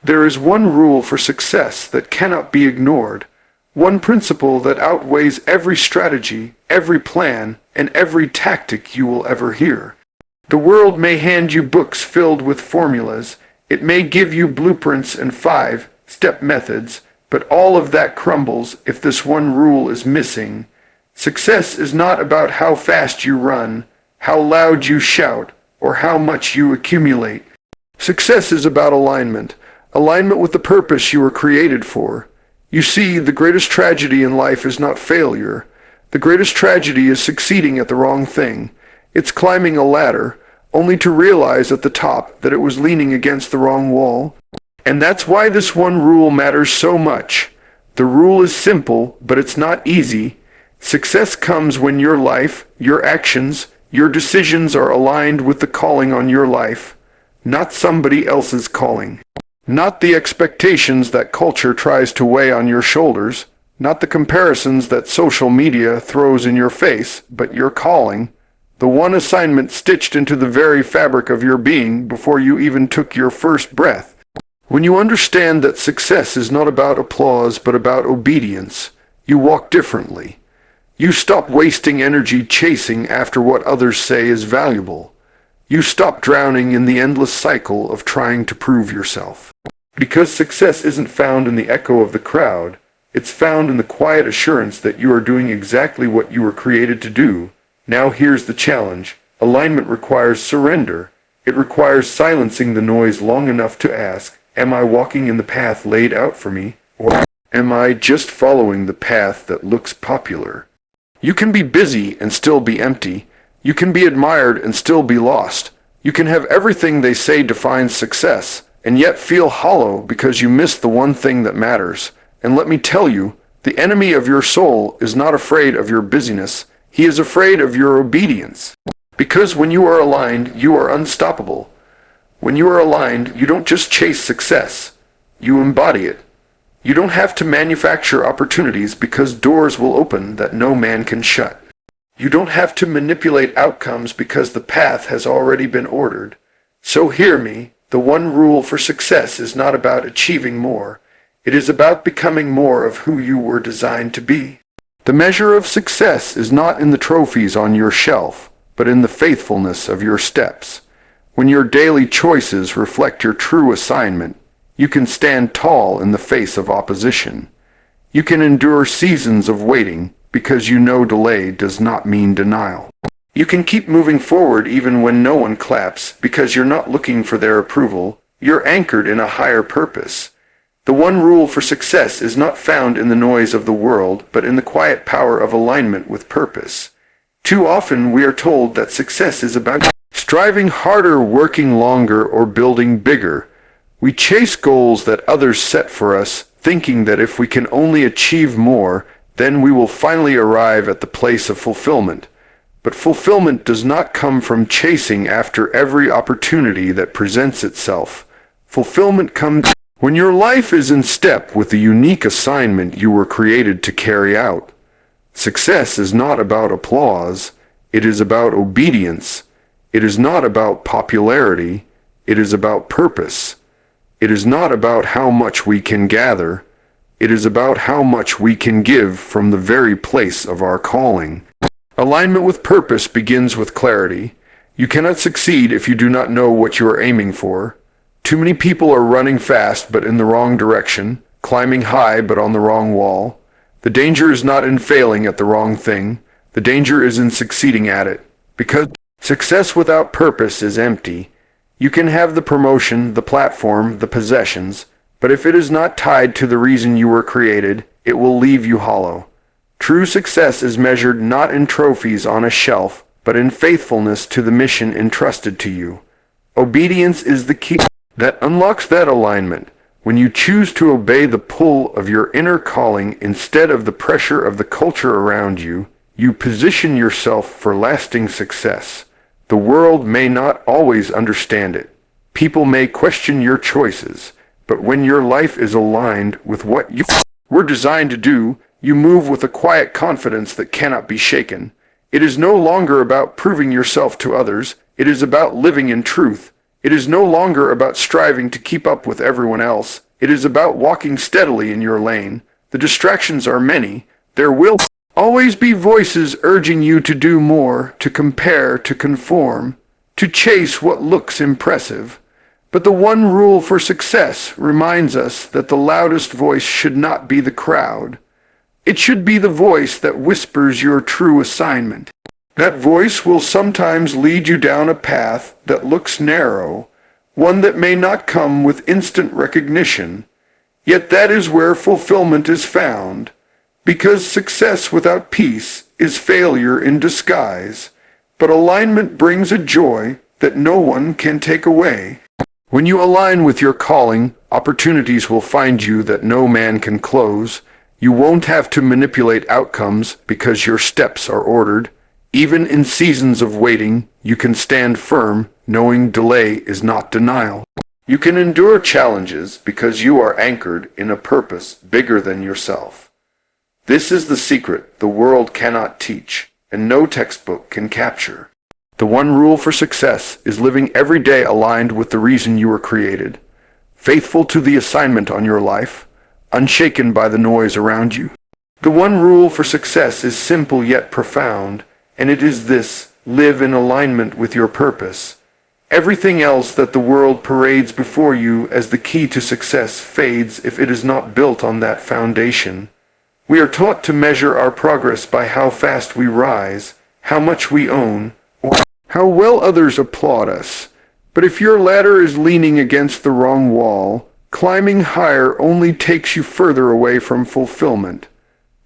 There is one rule for success that cannot be ignored, one principle that outweighs every strategy, every plan, and every tactic you will ever hear. The world may hand you books filled with formulas, it may give you blueprints and five-step methods, but all of that crumbles if this one rule is missing. Success is not about how fast you run, how loud you shout, or how much you accumulate. Success is about alignment. Alignment with the purpose you were created for. You see, the greatest tragedy in life is not failure. The greatest tragedy is succeeding at the wrong thing. It's climbing a ladder, only to realize at the top that it was leaning against the wrong wall. And that's why this one rule matters so much. The rule is simple, but it's not easy. Success comes when your life, your actions, your decisions are aligned with the calling on your life, not somebody else's calling. Not the expectations that culture tries to weigh on your shoulders, not the comparisons that social media throws in your face, but your calling, the one assignment stitched into the very fabric of your being before you even took your first breath. When you understand that success is not about applause but about obedience, you walk differently. You stop wasting energy chasing after what others say is valuable. You stop drowning in the endless cycle of trying to prove yourself. Because success isn't found in the echo of the crowd, it's found in the quiet assurance that you are doing exactly what you were created to do. Now here's the challenge. Alignment requires surrender. It requires silencing the noise long enough to ask, am I walking in the path laid out for me, or am I just following the path that looks popular? You can be busy and still be empty. You can be admired and still be lost. You can have everything they say defines success, and yet feel hollow because you miss the one thing that matters. And let me tell you, the enemy of your soul is not afraid of your busyness. He is afraid of your obedience. Because when you are aligned, you are unstoppable. When you are aligned, you don't just chase success. You embody it. You don't have to manufacture opportunities because doors will open that no man can shut. You don't have to manipulate outcomes because the path has already been ordered. So hear me, the one rule for success is not about achieving more. It is about becoming more of who you were designed to be. The measure of success is not in the trophies on your shelf, but in the faithfulness of your steps. When your daily choices reflect your true assignment, you can stand tall in the face of opposition. You can endure seasons of waiting because you know delay does not mean denial. You can keep moving forward even when no one claps because you're not looking for their approval. You're anchored in a higher purpose. The one rule for success is not found in the noise of the world, but in the quiet power of alignment with purpose. Too often we are told that success is about striving harder, working longer, or building bigger. We chase goals that others set for us, thinking that if we can only achieve more, then we will finally arrive at the place of fulfillment. But fulfillment does not come from chasing after every opportunity that presents itself. Fulfillment comes when your life is in step with the unique assignment you were created to carry out. Success is not about applause. It is about obedience. It is not about popularity. It is about purpose. It is not about how much we can gather. It is about how much we can give from the very place of our calling. Alignment with purpose begins with clarity. You cannot succeed if you do not know what you are aiming for. Too many people are running fast but in the wrong direction, climbing high but on the wrong wall. The danger is not in failing at the wrong thing. The danger is in succeeding at it. Because success without purpose is empty. You can have the promotion, the platform, the possessions, but if it is not tied to the reason you were created, it will leave you hollow. True success is measured not in trophies on a shelf, but in faithfulness to the mission entrusted to you. Obedience is the key that unlocks that alignment. When you choose to obey the pull of your inner calling instead of the pressure of the culture around you, you position yourself for lasting success. The world may not always understand it. People may question your choices, but when your life is aligned with what you were designed to do, you move with a quiet confidence that cannot be shaken. It is no longer about proving yourself to others. It is about living in truth. It is no longer about striving to keep up with everyone else. It is about walking steadily in your lane. The distractions are many. There will always be voices urging you to do more, to compare, to conform, to chase what looks impressive. But the one rule for success reminds us that the loudest voice should not be the crowd. It should be the voice that whispers your true assignment. That voice will sometimes lead you down a path that looks narrow, one that may not come with instant recognition. Yet that is where fulfillment is found, because success without peace is failure in disguise. But alignment brings a joy that no one can take away. When you align with your calling, opportunities will find you that no man can close. You won't have to manipulate outcomes because your steps are ordered. Even in seasons of waiting, you can stand firm, knowing delay is not denial. You can endure challenges because you are anchored in a purpose bigger than yourself. This is the secret the world cannot teach, and no textbook can capture. The one rule for success is living every day aligned with the reason you were created, faithful to the assignment on your life, unshaken by the noise around you. The one rule for success is simple yet profound, and it is this: live in alignment with your purpose. Everything else that the world parades before you as the key to success fades if it is not built on that foundation. We are taught to measure our progress by how fast we rise, how much we own, or how well others applaud us. But if your ladder is leaning against the wrong wall, climbing higher only takes you further away from fulfillment.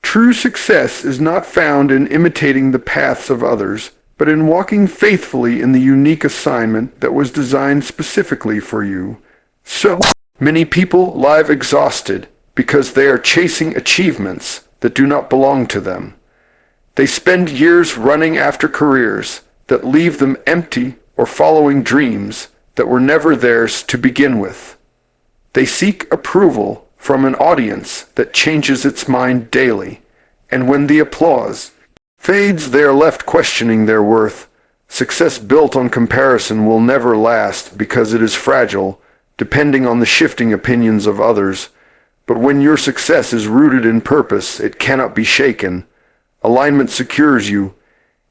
True success is not found in imitating the paths of others, but in walking faithfully in the unique assignment that was designed specifically for you. So many people live exhausted because they are chasing achievements that do not belong to them. They spend years running after careers that leave them empty or following dreams that were never theirs to begin with. They seek approval from an audience that changes its mind daily, and when the applause fades, they are left questioning their worth. Success built on comparison will never last because it is fragile, depending on the shifting opinions of others. But when your success is rooted in purpose, it cannot be shaken. Alignment secures you.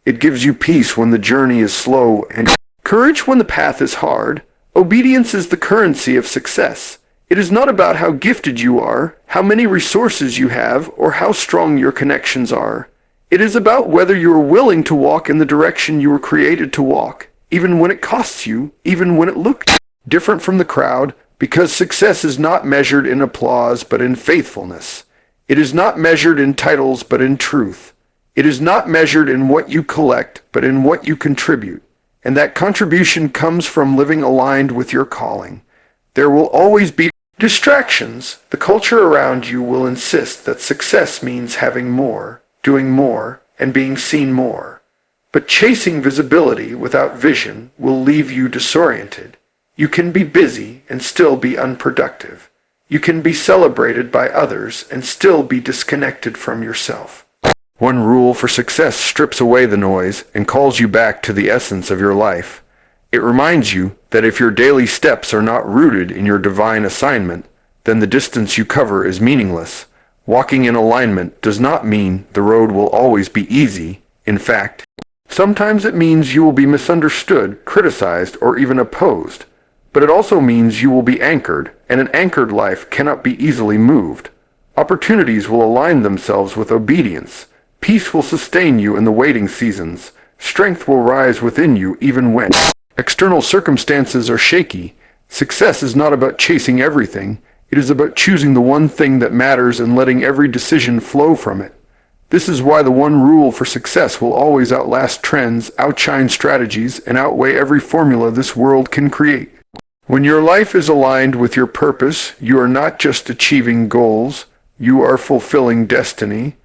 It gives you peace when the journey is slow and courage when the path is hard. Obedience is the currency of success. It is not about how gifted you are, how many resources you have, or how strong your connections are. It is about whether you are willing to walk in the direction you were created to walk, even when it costs you, even when it looked different from the crowd, because success is not measured in applause but in faithfulness. It is not measured in titles but in truth. It is not measured in what you collect but in what you contribute. And that contribution comes from living aligned with your calling. There will always be distractions. The culture around you will insist that success means having more, doing more, and being seen more. But chasing visibility without vision will leave you disoriented. You can be busy and still be unproductive. You can be celebrated by others and still be disconnected from yourself. One rule for success strips away the noise and calls you back to the essence of your life. It reminds you that if your daily steps are not rooted in your divine assignment, then the distance you cover is meaningless. Walking in alignment does not mean the road will always be easy. In fact, sometimes it means you will be misunderstood, criticized, or even opposed. But it also means you will be anchored, and an anchored life cannot be easily moved. Opportunities will align themselves with obedience. Peace will sustain you in the waiting seasons. Strength will rise within you even when external circumstances are shaky. Success is not about chasing everything. It is about choosing the one thing that matters and letting every decision flow from it. This is why the one rule for success will always outlast trends, outshine strategies, and outweigh every formula this world can create. When your life is aligned with your purpose, you are not just achieving goals, you are fulfilling destiny.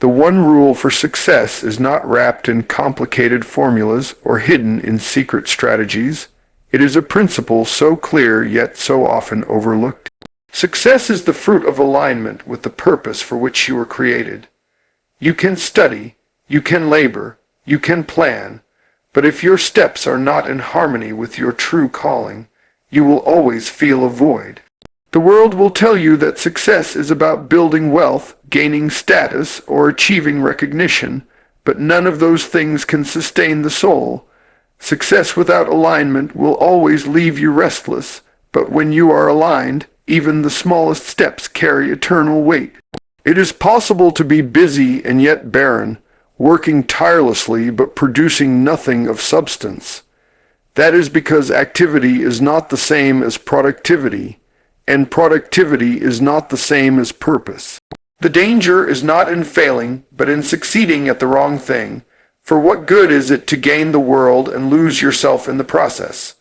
The one rule for success is not wrapped in complicated formulas or hidden in secret strategies. It is a principle so clear yet so often overlooked. Success is the fruit of alignment with the purpose for which you were created. You can study, you can labor, you can plan, But if your steps are not in harmony with your true calling, you will always feel a void. The world will tell you that success is about building wealth, gaining status, or achieving recognition, but none of those things can sustain the soul. Success without alignment will always leave you restless, but when you are aligned, even the smallest steps carry eternal weight. It is possible to be busy and yet barren, working tirelessly but producing nothing of substance. That is because activity is not the same as productivity, and productivity is not the same as purpose. The danger is not in failing, but in succeeding at the wrong thing. For what good is it to gain the world and lose yourself in the process?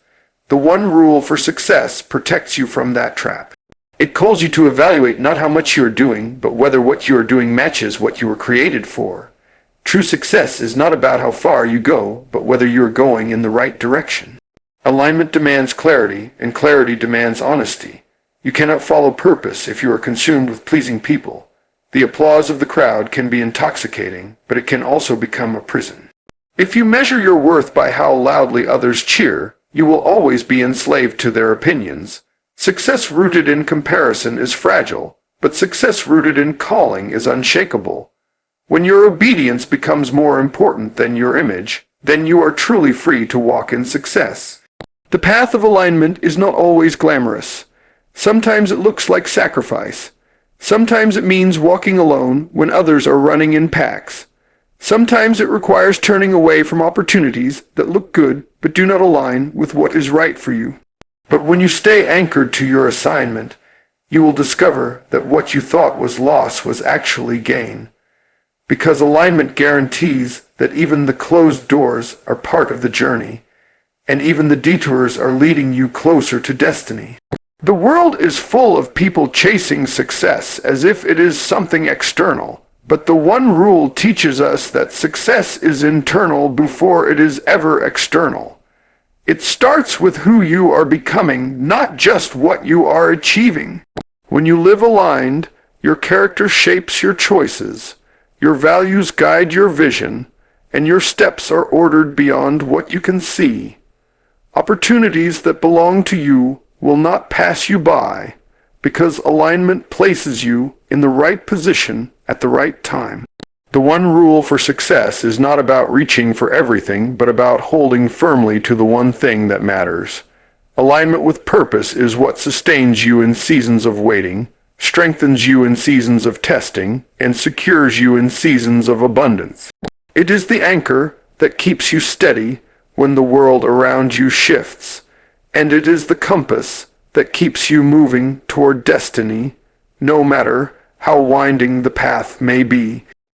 The one rule for success protects you from that trap. It calls you to evaluate not how much you are doing, but whether what you are doing matches what you were created for. True success is not about how far you go, but whether you are going in the right direction. Alignment demands clarity, and clarity demands honesty. You cannot follow purpose if you are consumed with pleasing people. The applause of the crowd can be intoxicating, but it can also become a prison. If you measure your worth by how loudly others cheer, you will always be enslaved to their opinions. Success rooted in comparison is fragile, but success rooted in calling is unshakable. When your obedience becomes more important than your image, then you are truly free to walk in success. The path of alignment is not always glamorous. Sometimes it looks like sacrifice. Sometimes it means walking alone when others are running in packs. Sometimes it requires turning away from opportunities that look good but do not align with what is right for you. But when you stay anchored to your assignment, you will discover that what you thought was loss was actually gain. Because alignment guarantees that even the closed doors are part of the journey, and even the detours are leading you closer to destiny. The world is full of people chasing success as if it is something external, but the one rule teaches us that success is internal before it is ever external. It starts with who you are becoming, not just what you are achieving. When you live aligned, your character shapes your choices, your values guide your vision, and your steps are ordered beyond what you can see. Opportunities that belong to you will not pass you by, because alignment places you in the right position at the right time. The one rule for success is not about reaching for everything, but about holding firmly to the one thing that matters. Alignment with purpose is what sustains you in seasons of waiting, strengthens you in seasons of testing, and secures you in seasons of abundance. It is the anchor that keeps you steady when the world around you shifts, and it is the compass that keeps you moving toward destiny, no matter how winding the path may be.